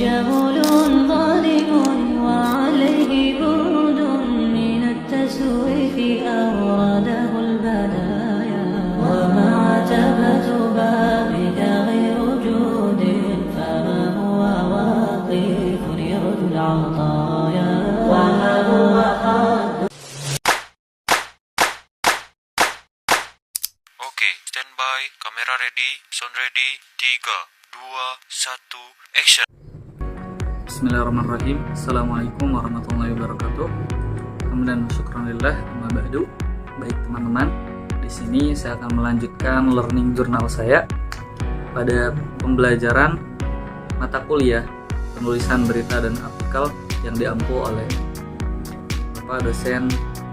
جهل ظالم وعليه برد من التسويف أورده البلايا ومعتبة بابك غير جود فما هو واقف يرد العطايا وما هو Oke, standby, kamera ready, sound ready, 3, 2, 1, action. Bismillahirrahmanirrahim. Assalamualaikum warahmatullahi wabarakatuh. Kemudian syukurillah amma ba'du. Baik teman-teman, di sini saya akan melanjutkan learning journal saya pada pembelajaran mata kuliah penulisan berita dan artikel yang diampu oleh Bapak dosen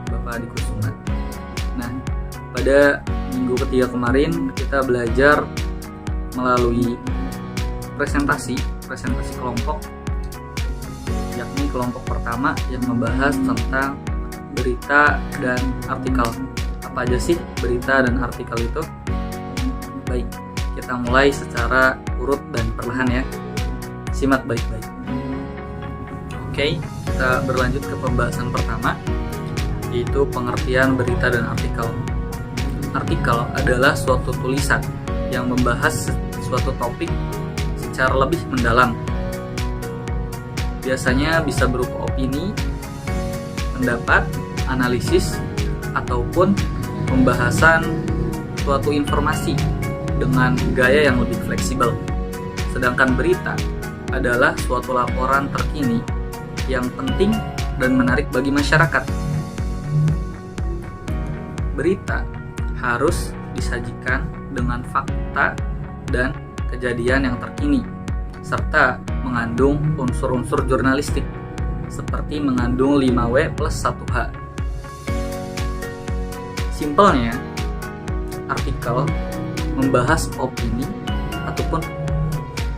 Bapak Adi Kusuma. Nah, pada minggu ketiga kemarin kita belajar melalui presentasi kelompok, yakni kelompok pertama yang membahas tentang berita dan artikel. Apa aja sih berita dan artikel itu? Baik, kita mulai secara urut dan perlahan ya. Simak baik-baik. Oke, kita berlanjut ke pembahasan pertama, yaitu pengertian berita dan artikel. Artikel adalah suatu tulisan yang membahas suatu topik secara lebih mendalam. Biasanya bisa berupa opini, pendapat, analisis, ataupun pembahasan suatu informasi dengan gaya yang lebih fleksibel. Sedangkan berita adalah suatu laporan terkini yang penting dan menarik bagi masyarakat. Berita harus disajikan dengan fakta dan kejadian yang terkini, serta mengandung unsur-unsur jurnalistik, seperti mengandung 5W plus 1H. Simpelnya, artikel membahas opini ataupun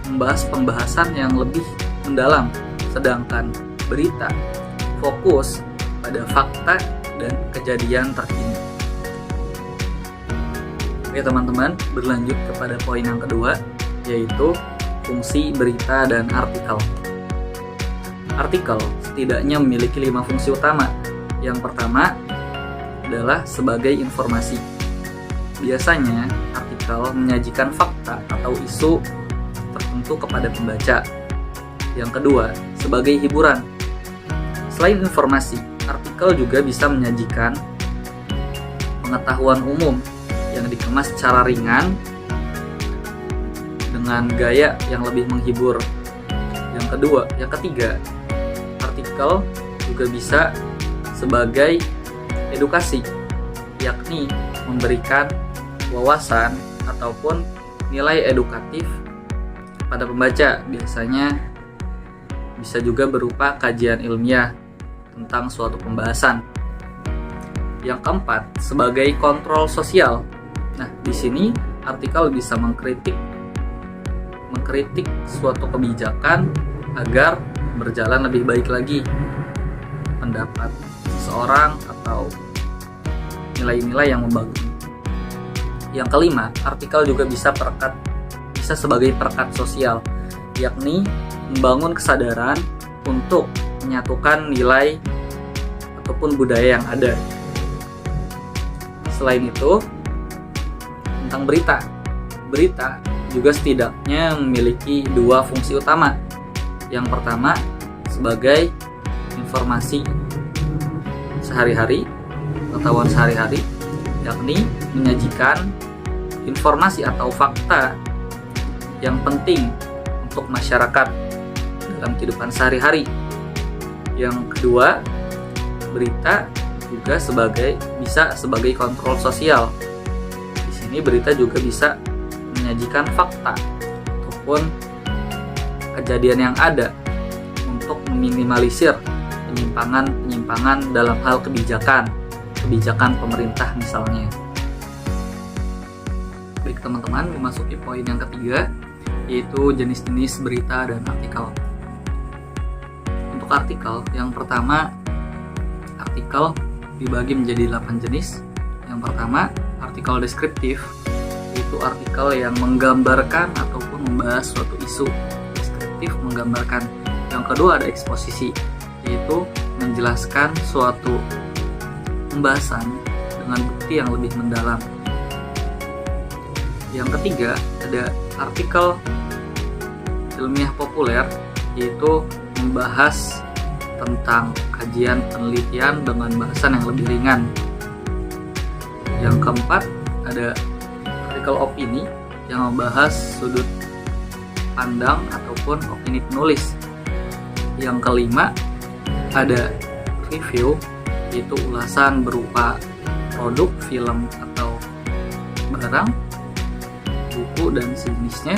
membahas pembahasan yang lebih mendalam, sedangkan berita fokus pada fakta dan kejadian terkini. Oke teman-teman, berlanjut kepada poin yang kedua, yaitu fungsi berita dan artikel. Artikel setidaknya memiliki 5 fungsi utama. Yang pertama adalah sebagai informasi. Biasanya artikel menyajikan fakta atau isu tertentu kepada pembaca. Yang kedua, sebagai hiburan. Selain informasi, artikel juga bisa menyajikan pengetahuan umum yang dikemas secara ringan dengan gaya yang lebih menghibur. Yang ketiga, artikel juga bisa sebagai edukasi, yakni memberikan wawasan ataupun nilai edukatif pada pembaca. Biasanya bisa juga berupa kajian ilmiah tentang suatu pembahasan. Yang keempat, sebagai kontrol sosial. Nah, di sini artikel bisa mengkritik suatu kebijakan agar berjalan lebih baik lagi pendapat seseorang atau nilai-nilai yang membangun. Yang kelima, artikel juga bisa sebagai perekat sosial, yakni membangun kesadaran untuk menyatukan nilai ataupun budaya yang ada. Selain itu, tentang berita juga setidaknya memiliki 2 fungsi utama. Yang pertama, sebagai informasi sehari-hari, pengetahuan sehari-hari, yakni menyajikan informasi atau fakta yang penting untuk masyarakat dalam kehidupan sehari-hari. Yang kedua, berita juga bisa sebagai kontrol sosial. Di sini berita juga bisa menyajikan fakta ataupun kejadian yang ada untuk meminimalisir penyimpangan dalam hal kebijakan pemerintah misalnya. Baik teman-teman, memasuki poin yang ketiga, yaitu jenis-jenis berita dan artikel. Untuk artikel, yang pertama, artikel dibagi menjadi 8 jenis. Yang pertama, artikel deskriptif, yaitu artikel yang menggambarkan ataupun membahas suatu isu. Deskriptif. deskriptif, menggambarkan. Yang kedua ada eksposisi, yaitu menjelaskan suatu pembahasan dengan bukti yang lebih mendalam. Yang ketiga ada artikel ilmiah populer, yaitu membahas tentang kajian penelitian dengan bahasan yang lebih ringan. Yang keempat ada artikel opini yang membahas sudut pandang ataupun opini penulis. Yang kelima ada review, yaitu ulasan berupa produk, film atau barang, buku dan sejenisnya.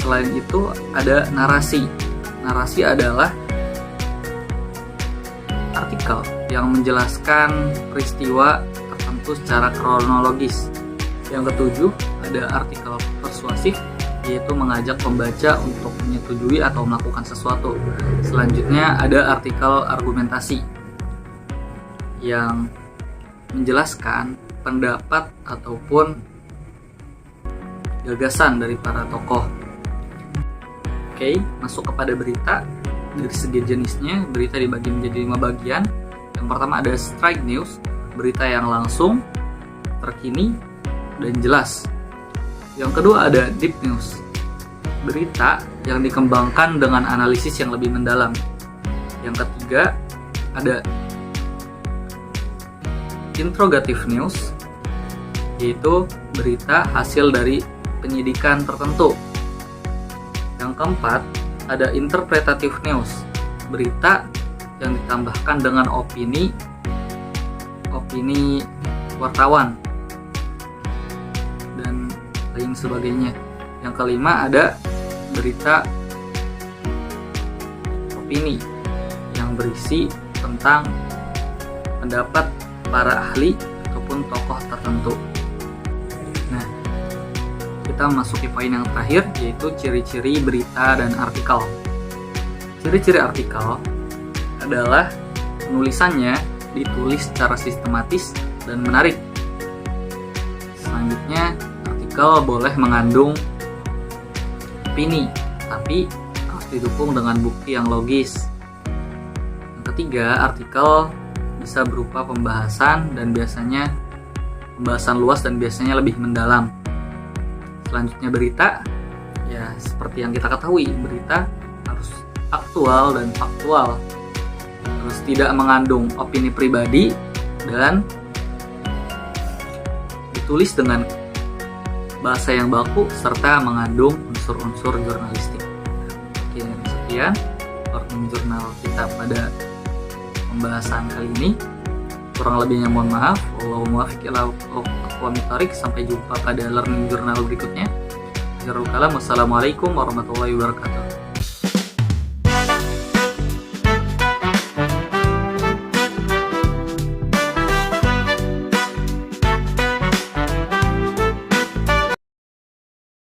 Selain itu ada narasi. Narasi adalah artikel yang menjelaskan peristiwa tertentu secara kronologis. Yang ketujuh ada artikel persuasif, yaitu mengajak pembaca untuk menyetujui atau melakukan sesuatu. Selanjutnya ada artikel argumentasi yang menjelaskan pendapat ataupun gagasan dari para tokoh. Oke, masuk kepada berita. Dari segi jenisnya, berita dibagi menjadi 5 bagian. Yang pertama ada strike news, berita yang langsung, terkini, dan jelas. Yang kedua ada deep news, berita yang dikembangkan dengan analisis yang lebih mendalam. Yang ketiga ada interrogative news, yaitu berita hasil dari penyidikan tertentu. Yang keempat ada interpretative news, berita yang ditambahkan dengan opini wartawan dan lain sebagainya. Yang kelima ada berita opini yang berisi tentang pendapat para ahli ataupun tokoh tertentu. Nah, kita masuki poin yang terakhir, yaitu ciri-ciri berita dan artikel. Ciri-ciri artikel adalah penulisannya ditulis secara sistematis dan menarik. Selanjutnya, artikel boleh mengandung opini, tapi harus didukung dengan bukti yang logis. Yang ketiga, artikel bisa berupa pembahasan dan biasanya pembahasan luas dan biasanya lebih mendalam. Selanjutnya berita, ya seperti yang kita ketahui, berita harus aktual dan faktual, terus tidak mengandung opini pribadi dan ditulis dengan bahasa yang baku serta mengandung unsur-unsur jurnalistik. Oke, sekian learning jurnal kita pada pembahasan kali ini. Kurang lebihnya mohon maaf. Wallahu muwaffiq ila aqwamit thoriq. Sampai jumpa pada learning jurnal berikutnya. Wassalamualaikum warahmatullahi wabarakatuh.